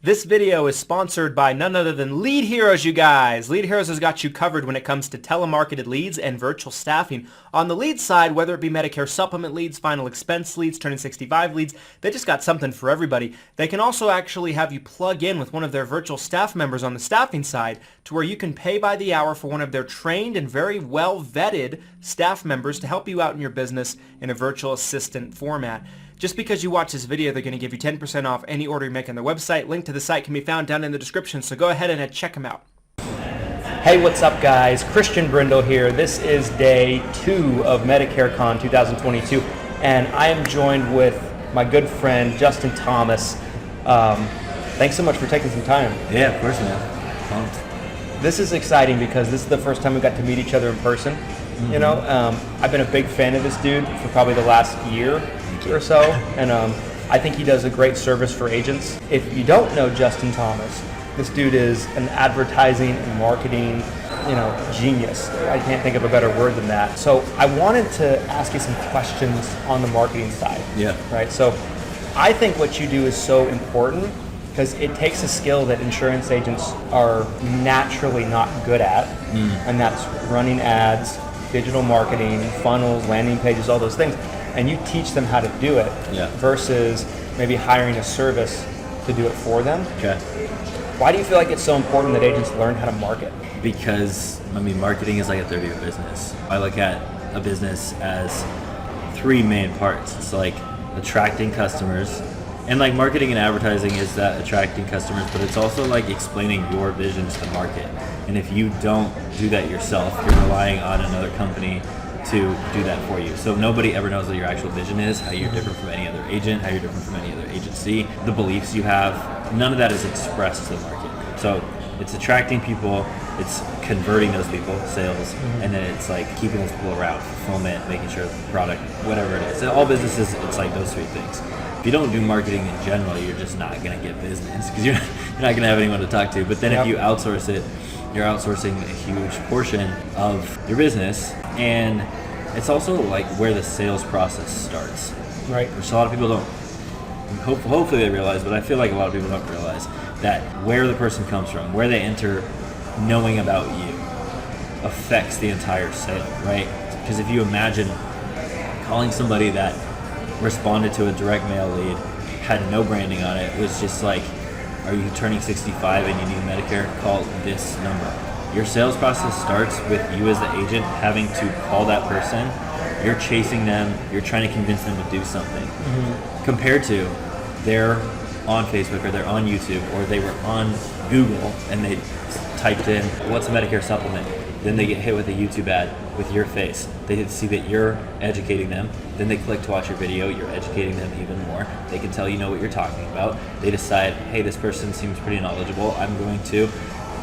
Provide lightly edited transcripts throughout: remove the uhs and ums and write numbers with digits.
This video is sponsored by none other than Lead Heroes, you guys. Lead Heroes has got you covered when it comes to telemarketed leads and virtual staffing. On the lead side, whether it be Medicare supplement leads, final expense leads, turning 65 leads, they just got something for everybody. They can also actually have you plug in with one of their virtual staff members on the staffing side to where you can pay by the hour for one of their trained and very well vetted staff members to help you out in your business in a virtual assistant format. Just because you watch this video, they're going to give you 10% off any order you make on their website. Link to the site can be found down in the description, so go ahead and check them out. Hey, what's up, guys? Christian Brindle here. This is day 2 of Medicare Con 2022, and I am joined with my good friend, Justin Thomas. Thanks so much for taking some time. Yeah, of course, man. Pumped. This is exciting because this is the first time we got to meet each other in person. Mm-hmm. You know, I've been a big fan of this dude for probably the last year or so, and I think he does a great service for agents. If you don't know Justin Thomas, this dude is an advertising and marketing, genius. I can't think of a better word than that. So I wanted to ask you some questions on the marketing side. Yeah. Right. So I think what you do is so important because it takes a skill that insurance agents are naturally not good at, and that's running ads, digital marketing, funnels, landing pages, all those things. And you teach them how to do it versus maybe hiring a service to do it for them. Okay. Why do you feel like it's so important that agents learn how to market? Because, marketing is like a third of your business. I look at a business as 3 main parts. It's like attracting customers, and like marketing and advertising is that attracting customers, but it's also like explaining your vision to the market. And if you don't do that yourself, you're relying on another company to do that for you. So nobody ever knows what your actual vision is, how you're different from any other agent, how you're different from any other agency, the beliefs you have. None of that is expressed to the market. So it's attracting people, it's converting those people, sales, and then it's like keeping those people around, fulfillment, making sure the product, whatever it is. In all businesses, it's like those 3 things. If you don't do marketing in general, you're just not going to get business because you're not going to have anyone to talk to. But then if you outsource it, you're outsourcing a huge portion of your business, and it's also like where the sales process starts. Right. Which a lot of people don't, hopefully they realize, but I feel like a lot of people don't realize that where the person comes from, where they enter knowing about you affects the entire sale, right? Because if you imagine calling somebody that responded to a direct mail lead, had no branding on it, was just like, are you turning 65 and you need Medicare? Call this number. Your sales process starts with you as the agent having to call that person. You're chasing them. You're trying to convince them to do something. Compared to they're on Facebook or they're on YouTube or they were on Google and they typed in, what's a Medicare supplement? Then they get hit with a YouTube ad with your face. They see that you're educating them. Then they click to watch your video. You're educating them even more. They can tell you know what you're talking about. They decide, hey, this person seems pretty knowledgeable. I'm going to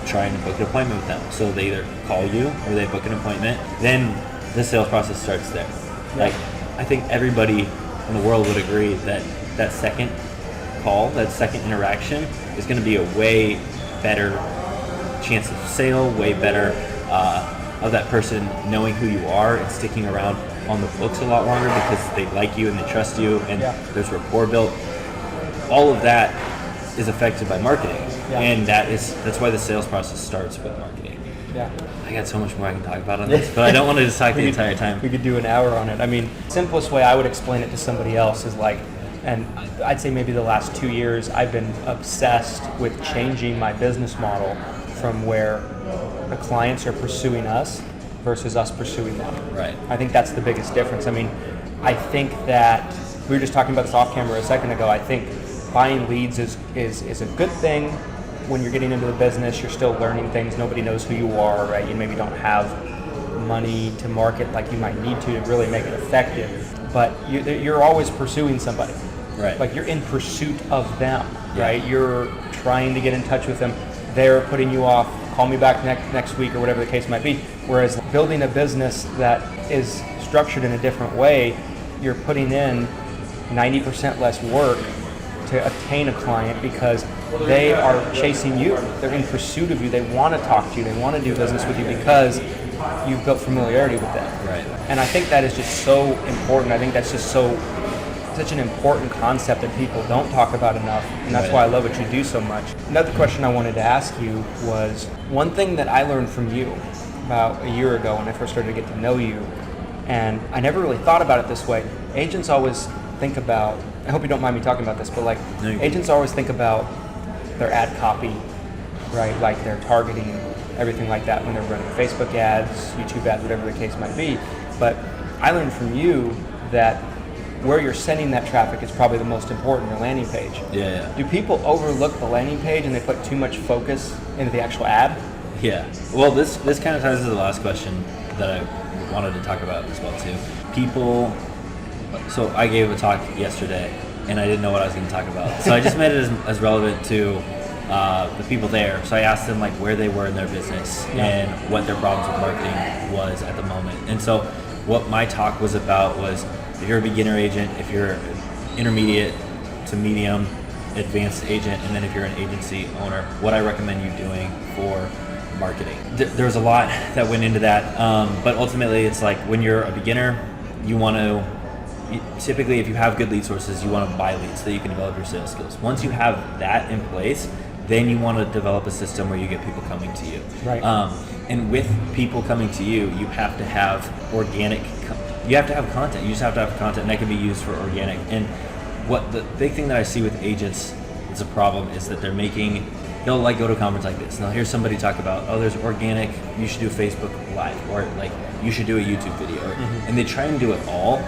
try and book an appointment with them. So they either call you or they book an appointment. Then the sales process starts there. Like, I think everybody in the world would agree that that second call, that second interaction is going to be a way better chance of sale, way better of that person knowing who you are and sticking around on the books a lot longer because they like you and they trust you and there's rapport built. All of that is affected by marketing, and that's why the sales process starts with marketing. Yeah. I got so much more I can talk about on this, but I don't want to just talk the entire time. We could do an hour on it. Simplest way I would explain it to somebody else is like, and I'd say maybe the last 2 years I've been obsessed with changing my business model from where the clients are pursuing us versus us pursuing them. Right. I think that's the biggest difference. I think that we were just talking about this off camera a second ago. I think buying leads is a good thing when you're getting into the business. You're still learning things. Nobody knows who you are, right? You maybe don't have money to market like you might need to really make it effective. But you're always pursuing somebody. Right. Like you're in pursuit of them, right? You're trying to get in touch with them. They're putting you off. Call me back next week or whatever the case might be. Whereas building a business that is structured in a different way, you're putting in 90% less work to attain a client because they are chasing you. They're in pursuit of you. They want to talk to you. They want to do business with you because you've built familiarity with them. Right. And I think that is just so important. I think that's just so such an important concept that people don't talk about enough, and that's why I love what you do so much. Another question I wanted to ask you was, one thing that I learned from you about a year ago when I first started to get to know you, and I never really thought about it this way. Agents always think about, I hope you don't mind me talking about this, but like agents always think about their ad copy, right? Like their targeting, everything like that when they're running Facebook ads, YouTube ads, whatever the case might be. But I learned from you that where you're sending that traffic is probably the most important, your landing page. Yeah. Do people overlook the landing page and they put too much focus into the actual ad? Yeah. Well, this kind of ties into the last question that I wanted to talk about as well too. People, so I gave a talk yesterday and I didn't know what I was going to talk about. So I just made it as relevant to the people there. So I asked them like where they were in their business and what their problems with marketing was at the moment. And so what my talk was about was, if you're a beginner agent, if you're an intermediate to medium, advanced agent, and then if you're an agency owner, what I recommend you doing for marketing. There's a lot that went into that, but ultimately it's like when you're a beginner, you want to, typically if you have good lead sources, you want to buy leads so that you can develop your sales skills. Once you have that in place, then you want to develop a system where you get people coming to you. Right. And with people coming to you, you have to have you have to have content. You just have to have content that can be used for organic. And what the big thing that I see with agents is a problem is that they'll like go to a conference like this and they'll hear somebody talk about, oh, there's organic, you should do Facebook Live, or like you should do a YouTube video, and they try and do it all,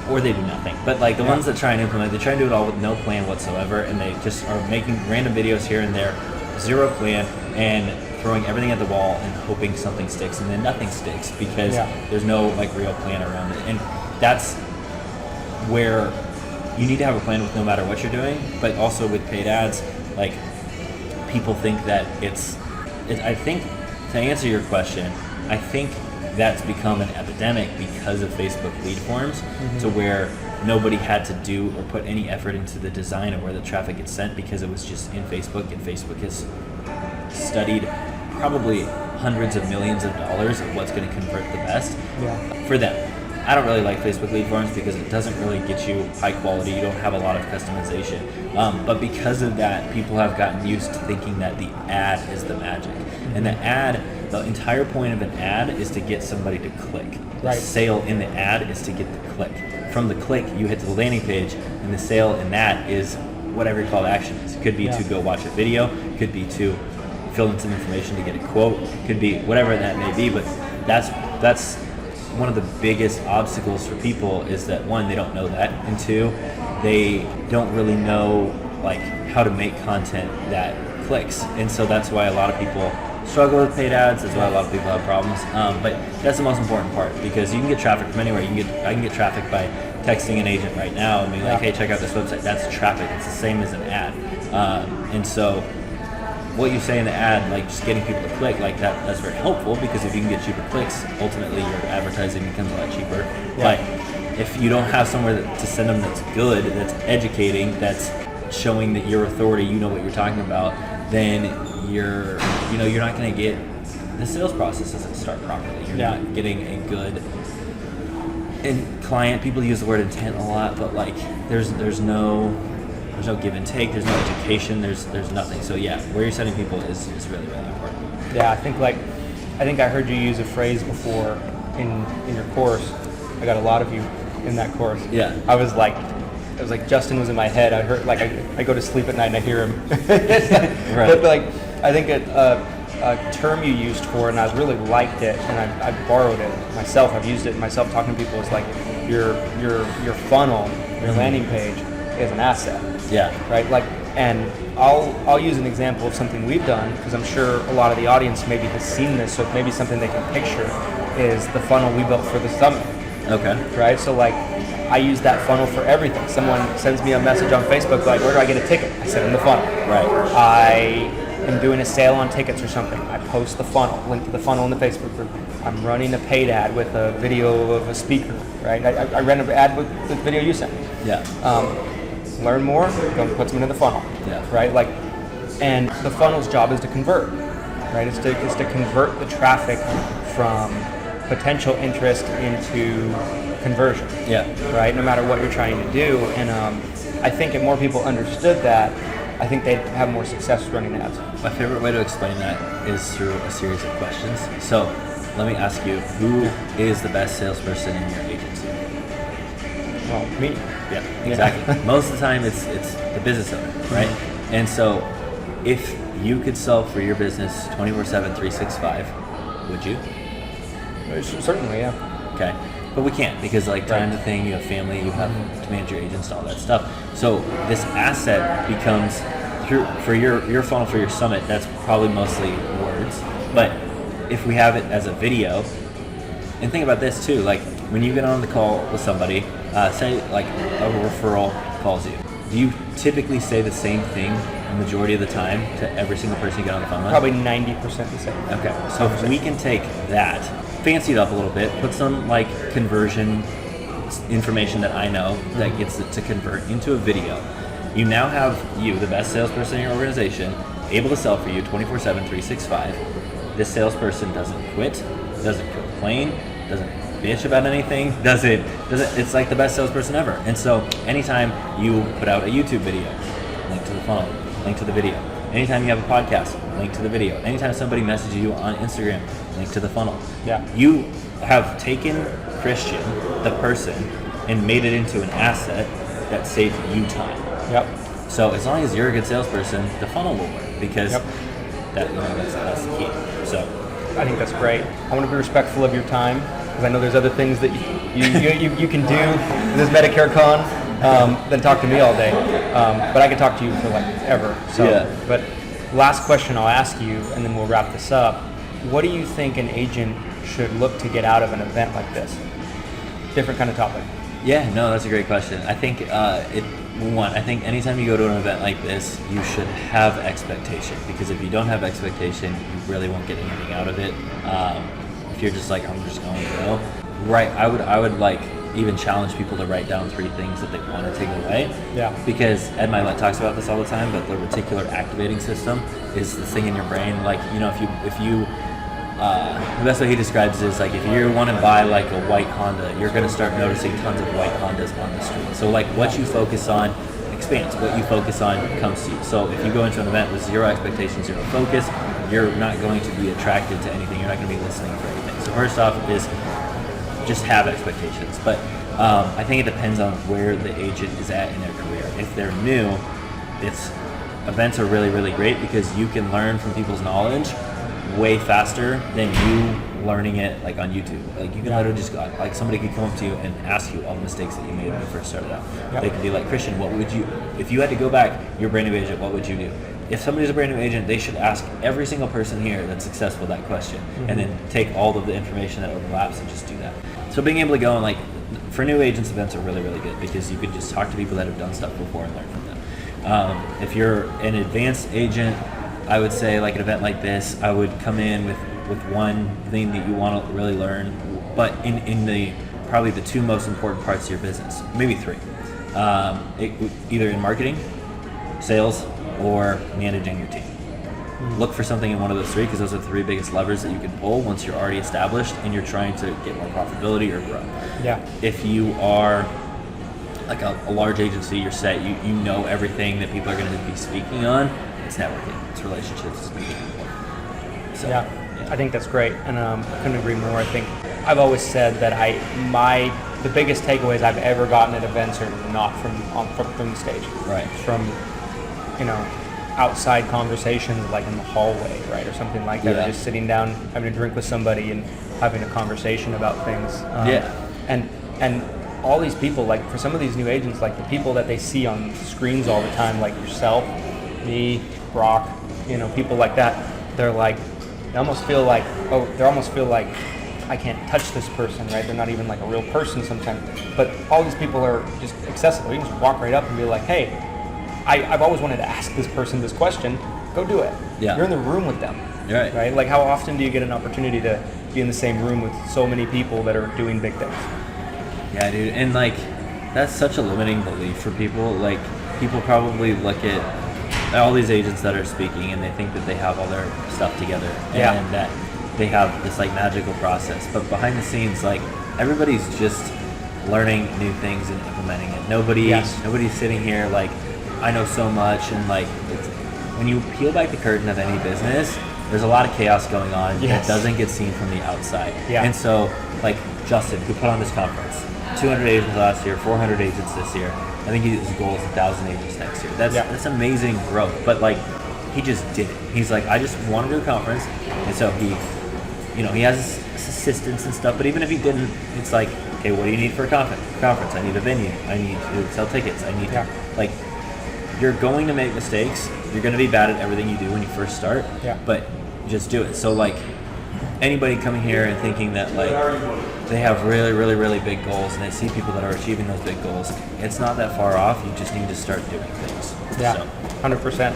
or they do nothing. But like the ones that try and implement, they try and do it all with no plan whatsoever, and they just are making random videos here and there, zero plan, and throwing everything at the wall and hoping something sticks, and then nothing sticks because there's no like real plan around it. And that's where you need to have a plan with no matter what you're doing, but also with paid ads, like people think that I think, to answer your question, I think that's become an epidemic because of Facebook lead forms, to where nobody had to do or put any effort into the design of where the traffic gets sent because it was just in Facebook, and Facebook has studied probably hundreds of millions of dollars of what's going to convert the best for them. I don't really like Facebook lead forms because it doesn't really get you high quality. You don't have a lot of customization. But because of that, people have gotten used to thinking that the ad is the magic. And the entire point of an ad is to get somebody to click. The sale in the ad is to get the click. From the click, you hit to the landing page, and the sale in that is whatever your call to action is. It could be to go watch a video, it could be to fill in some information to get a quote, it could be whatever that may be, but that's one of the biggest obstacles for people, is that one, they don't know that, and two, they don't really know like how to make content that clicks. And so that's why a lot of people struggle with paid ads. That's why a lot of people have problems. But that's the most important part, because you can get traffic from anywhere. I can get traffic by texting an agent right now and being like, hey, check out this website. That's traffic. It's the same as an ad. And so what you say in the ad, like just getting people to click, like that's very helpful, because if you can get cheaper clicks, ultimately your advertising becomes a lot cheaper. But if you don't have somewhere to send them that's good, that's educating, that's showing that your authority, you know what you're talking about, then you're not going to get, the sales process doesn't start properly. You're not getting a good client. People use the word intent a lot, but like there's no give and take, there's no education, there's nothing. So where you're sending people is really, really important. I think I heard you use a phrase before in your course. I got a lot of you in that course. I was like Justin was in my head. I heard, like, I go to sleep at night and I hear him. But like, I think a term you used for, and I really liked it, and I borrowed it myself. I've used it myself talking to people. Is like your funnel, your landing page is an asset. Right. Like, and I'll use an example of something we've done, because I'm sure a lot of the audience maybe has seen this, so maybe something they can picture is the funnel we built for the summit. Okay. Right. So like, I use that funnel for everything. Someone sends me a message on Facebook like, where do I get a ticket? I send them the funnel. Right. I am doing a sale on tickets or something. I post the funnel, link to the funnel in the Facebook group. I'm running a paid ad with a video of a speaker, right? I ran an ad with the video you sent me. Learn more, go put them into the funnel, right? Like, and the funnel's job is to convert, right? It's to convert the traffic from potential interest into conversion. Yeah. Right? No matter what you're trying to do. And I think if more people understood that, I think they'd have more success running ads. My favorite way to explain that is through a series of questions. So let me ask you, who is the best salesperson in your agency? Well, me. Yeah, exactly. Most of the time it's the business owner, right? Mm-hmm. And so if you could sell for your business 24/7, 365, would you? Certainly, yeah. Okay. But we can't because time's a thing, you have family, you have to manage your agents and all that stuff. So this asset becomes, for your funnel for your summit, that's probably mostly words. But if we have it as a video, and think about this too, when you get on the call with somebody, say a referral calls you, do you typically say the same thing the majority of the time to every single person you get on the phone with? Probably 90% the same. Okay, so if we can take that, fancy it up a little bit, put some conversion information that I know that gets it to convert into a video. You now have the best salesperson in your organization, able to sell for you 24/7, 365. This salesperson doesn't quit, doesn't complain, doesn't bitch about anything, doesn't it's like the best salesperson ever. And so anytime you put out a YouTube video, link to the funnel, link to the video. Anytime you have a podcast, link to the video. Anytime somebody messages you on Instagram, link to the funnel. Yeah. You have taken Christian, the person, and made it into an asset that saves you time. Yep. So as long as you're a good salesperson, the funnel will work because that's the key. So I think that's great. I want to be respectful of your time because I know there's other things that you can do in this Medicare con than talk to me all day. But I could talk to you for ever. So, yeah. But last question I'll ask you, and then we'll wrap this up. What do you think an agent should look to get out of an event like this? Different kind of topic. Yeah, no, that's a great question. I think I think anytime you go to an event like this, you should have expectation, because if you don't have expectation, you really won't get anything out of it. If you're just I'm just going to go. Right, I would even challenge people to write down 3 things that they want to take away. Yeah. Because Ed Milet talks about this all the time, but the reticular activating system is the thing in your brain. If you the best way he describes it is if you want to buy a white Honda, you're going to start noticing tons of white Hondas on the street. So what you focus on expands. What you focus on comes to you. So if you go into an event with zero expectations, zero focus, you're not going to be attracted to anything. You're not going to be listening for anything. So first off is just have expectations. But I think it depends on where the agent is at in their career. If they're new, events are really, really great because you can learn from people's knowledge way faster than you learning it on YouTube. You can literally just somebody could come up to you and ask you all the mistakes that you made when you first started out. Yep. They could be like, Christian, what would you, if you had to go back, you're a brand new agent, what would you do? If somebody's a brand new agent, they should ask every single person here that's successful that question, and then take all of the information that overlaps and just do that. So being able to go and for new agents, events are really, really good because you can just talk to people that have done stuff before and learn from them. If you're an advanced agent, I would say an event like this, I would come in with one thing that you want to really learn, but in probably the 2 most important parts of your business, maybe 3. Either in marketing, sales, or managing your team. Look for something in one of those 3 because those are the 3 biggest levers that you can pull once you're already established and you're trying to get more profitability or grow. Yeah. If you are a large agency, you're set, you know everything that people are going to be speaking on, it's networking, it's relationships, it's meeting people. So, yeah, I think that's great, and I couldn't agree more. I think I've always said that the biggest takeaways I've ever gotten at events are not from the stage. Right. From outside conversations in the hallway, right, or something like that. Yeah. Or just sitting down, having a drink with somebody and having a conversation about things. And all these people, for some of these new agents, the people that they see on screens all the time, like yourself, me, Brock, people like that, they almost feel like I can't touch this person, right? They're not even a real person sometimes. But all these people are just accessible. You can just walk right up and be like, hey, I've always wanted to ask this person this question. Go do it. Yeah. You're in the room with them. Right. Right? How often do you get an opportunity to be in the same room with so many people that are doing big things? Yeah, dude. And that's such a limiting belief for people. People probably look at all these agents that are speaking and they think that they have all their stuff together and that they have this magical process. But behind the scenes, everybody's just learning new things and implementing it. Nobody's sitting here like, I know so much, and like, when you peel back the curtain of any business, there's a lot of chaos going on that doesn't get seen from the outside. Yeah. And so, like Justin, who put on this conference, 200 agents last year, 400 agents this year. I think his goal is 1,000 agents next year. That's amazing growth. But like, he just did it. He's like, I just want to do a conference, and so he has assistants and stuff. But even if he didn't, it's like, okay, what do you need for a conference? I need a venue. I need to sell tickets. I need to, like, you're going to make mistakes. You're going to be bad at everything you do when you first start. Yeah. But just do it. So like, anybody coming here and thinking that like they have really, really, really big goals and they see people that are achieving those big goals, it's not that far off. You just need to start doing things. Yeah, so. 100%.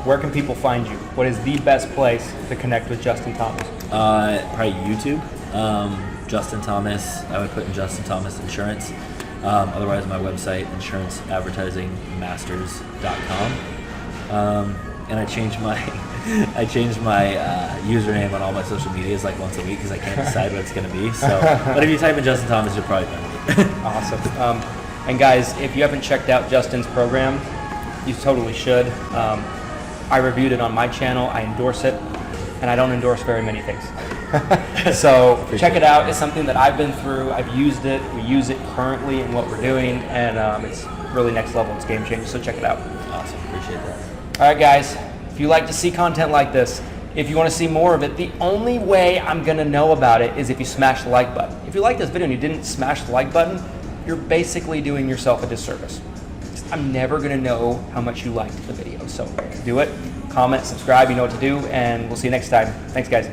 Where can people find you? What is the best place to connect with Justin Thomas? Probably YouTube. Justin Thomas. I would put in Justin Thomas Insurance. Otherwise, my website, insuranceadvertisingmasters.com. And I changed my username on all my social medias like once a week because I can't decide what it's going to be. So, but if you type in Justin Thomas, you'll probably find me. Awesome. And guys, if you haven't checked out Justin's program, you totally should. I reviewed it on my channel. I endorse it, and I don't endorse very many things. So check it out. It's something that I've been through. I've used it. We use it currently in what we're doing, and it's really next level. It's game changing. So check it out. Awesome. Appreciate that. All right, guys. If you like to see content like this, if you want to see more of it, the only way I'm going to know about it is if you smash the like button. If you like this video and you didn't smash the like button, you're basically doing yourself a disservice. I'm never going to know how much you liked the video. So do it, comment, subscribe, you know what to do, and we'll see you next time. Thanks, guys.